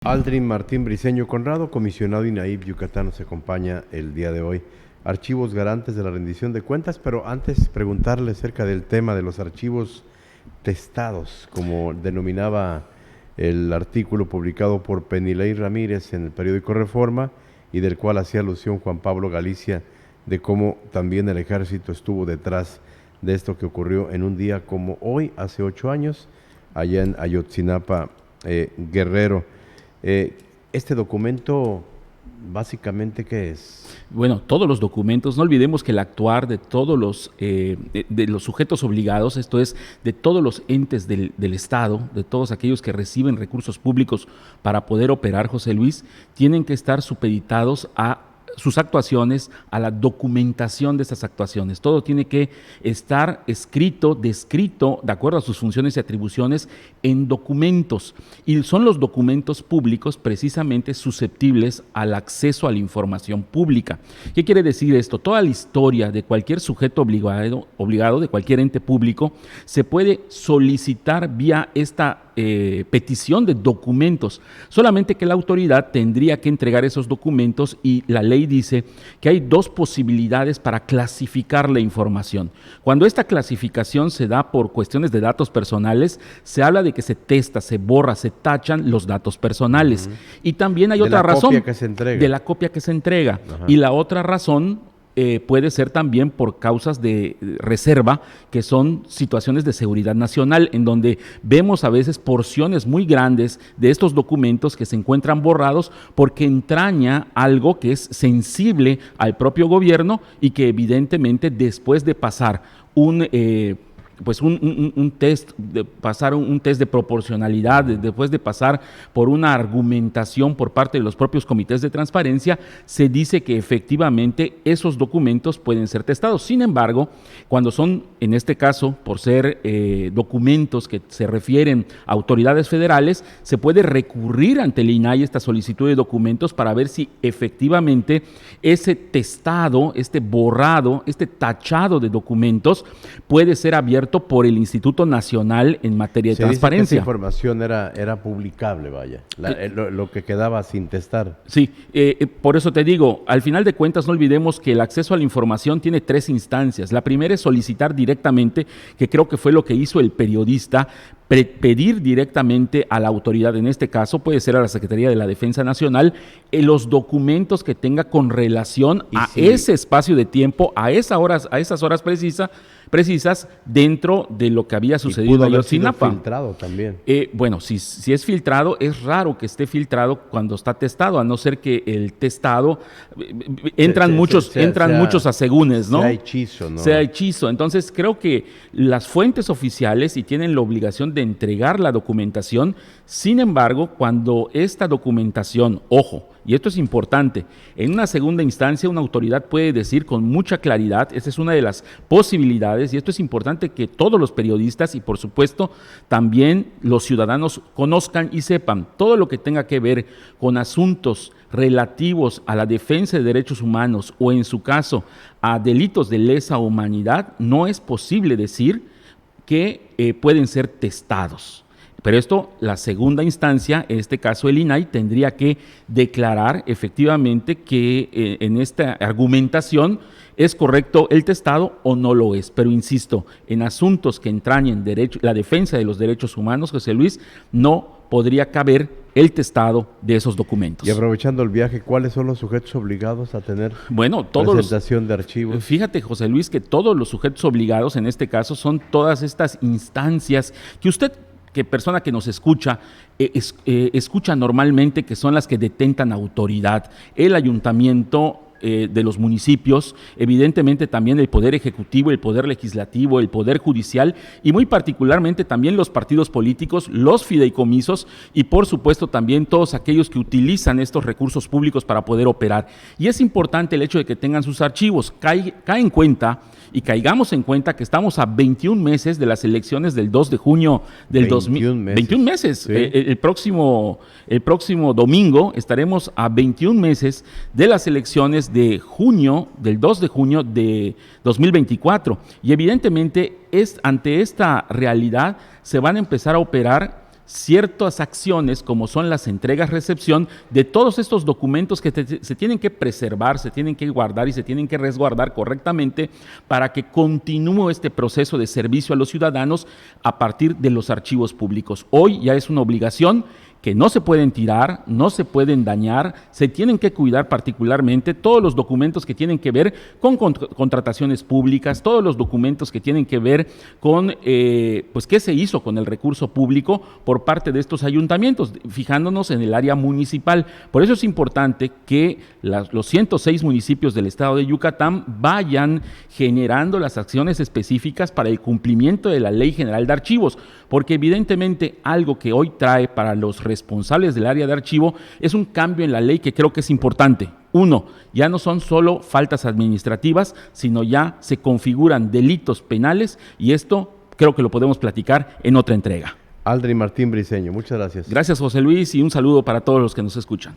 Aldrin Martín Briceño Conrado, comisionado INAIP Yucatán, nos acompaña el día de hoy. Archivos garantes de la rendición de cuentas, pero antes preguntarle acerca del tema de los archivos testados, como denominaba el artículo publicado por Penilei Ramírez en el periódico Reforma y del cual hacía alusión Juan Pablo Galicia, de cómo también el ejército estuvo detrás de esto que ocurrió en un día como hoy, hace 8 años, allá en Ayotzinapa, Guerrero. Este documento, básicamente, ¿qué es? Bueno, todos los documentos, no olvidemos que el actuar de todos de los sujetos obligados, esto es, de todos los entes del Estado, de todos aquellos que reciben recursos públicos para poder operar, José Luis, tienen que estar supeditados a sus actuaciones, a la documentación de esas actuaciones. Todo tiene que estar escrito, descrito, de acuerdo a sus funciones y atribuciones, en documentos. Y son los documentos públicos precisamente susceptibles al acceso a la información pública. ¿Qué quiere decir esto? Toda la historia de cualquier sujeto obligado de cualquier ente público se puede solicitar vía esta petición de documentos, solamente que la autoridad tendría que entregar esos documentos y la ley dice que hay dos posibilidades para clasificar la información. Cuando esta clasificación se da por cuestiones de datos personales, se habla de que se testa, se borra, se tachan los datos personales. Y también hay otra razón de la copia que se entrega. Y la otra razón puede ser también por causas de reserva, que son situaciones de seguridad nacional, en donde vemos a veces porciones muy grandes de estos documentos que se encuentran borrados porque entraña algo que es sensible al propio gobierno y que evidentemente después de pasar un test, un test de proporcionalidad, después de pasar por una argumentación por parte de los propios comités de transparencia, se dice que efectivamente esos documentos pueden ser testados. Sin embargo, cuando son, en este caso, por ser documentos que se refieren a autoridades federales, se puede recurrir ante el INAI esta solicitud de documentos para ver si efectivamente ese testado, este borrado, este tachado de documentos puede ser abierto por el Instituto Nacional en materia de transparencia. Dice que esa información era publicable, vaya, lo que quedaba sin testar. Sí, por eso te digo, al final de cuentas no olvidemos que el acceso a la información tiene 3 instancias. La primera es solicitar directamente, que creo que fue lo que hizo el periodista, pedir directamente a la autoridad, en este caso puede ser a la Secretaría de la Defensa Nacional, los documentos que tenga con relación a ese espacio de tiempo, a esas horas precisas dentro de lo que había sucedido en Ayotzinapa. Sido filtrado también. Bueno, si es filtrado, es raro que esté filtrado cuando está testado, a no ser que el testado entran muchos asegúnes, ¿no? Sea hechizo, ¿no? Sea hechizo. Entonces, creo que las fuentes oficiales y tienen la obligación de entregar la documentación. Sin embargo, cuando esta documentación, ojo, y esto es importante, en una segunda instancia una autoridad puede decir con mucha claridad, esa es una de las posibilidades, y esto es importante que todos los periodistas y por supuesto también los ciudadanos conozcan y sepan todo lo que tenga que ver con asuntos relativos a la defensa de derechos humanos o en su caso a delitos de lesa humanidad, no es posible decir que pueden ser testados. Pero esto, la segunda instancia, en este caso el INAI, tendría que declarar efectivamente que en esta argumentación es correcto el testado o no lo es. Pero insisto, en asuntos que entrañen la defensa de los derechos humanos, José Luis, no podría caber el testado de esos documentos. Y aprovechando el viaje, ¿cuáles son los sujetos obligados a tener presentación de archivos? Fíjate, José Luis, que todos los sujetos obligados en este caso son todas estas instancias que usted, que persona que nos escucha, escucha normalmente, que son las que detentan autoridad, el ayuntamiento de los municipios, evidentemente también el Poder Ejecutivo, el Poder Legislativo, el Poder Judicial y muy particularmente también los partidos políticos, los fideicomisos y por supuesto también todos aquellos que utilizan estos recursos públicos para poder operar. Y es importante el hecho de que tengan sus archivos. Cae en cuenta y caigamos en cuenta que estamos a 21 meses de las elecciones del 2 de junio del 2000. 21 meses. Sí. El próximo domingo estaremos a 21 meses de las elecciones de junio, del 2 de junio de 2024. Y evidentemente ante esta realidad se van a empezar a operar ciertas acciones como son las entregas-recepción de todos estos documentos que se tienen que preservar, se tienen que guardar y se tienen que resguardar correctamente para que continúe este proceso de servicio a los ciudadanos a partir de los archivos públicos. Hoy ya es una obligación que no se pueden tirar, no se pueden dañar, se tienen que cuidar particularmente todos los documentos que tienen que ver con contrataciones públicas, todos los documentos que tienen que ver con pues qué se hizo con el recurso público por parte de estos ayuntamientos, fijándonos en el área municipal. Por eso es importante que los 106 municipios del estado de Yucatán vayan generando las acciones específicas para el cumplimiento de la Ley General de Archivos, porque evidentemente algo que hoy trae para los responsables del área de archivo es un cambio en la ley que creo que es importante. Uno, ya no son solo faltas administrativas, sino ya se configuran delitos penales y esto creo que lo podemos platicar en otra entrega. Aldrin Martín Briceño, muchas gracias. Gracias, José Luis, y un saludo para todos los que nos escuchan.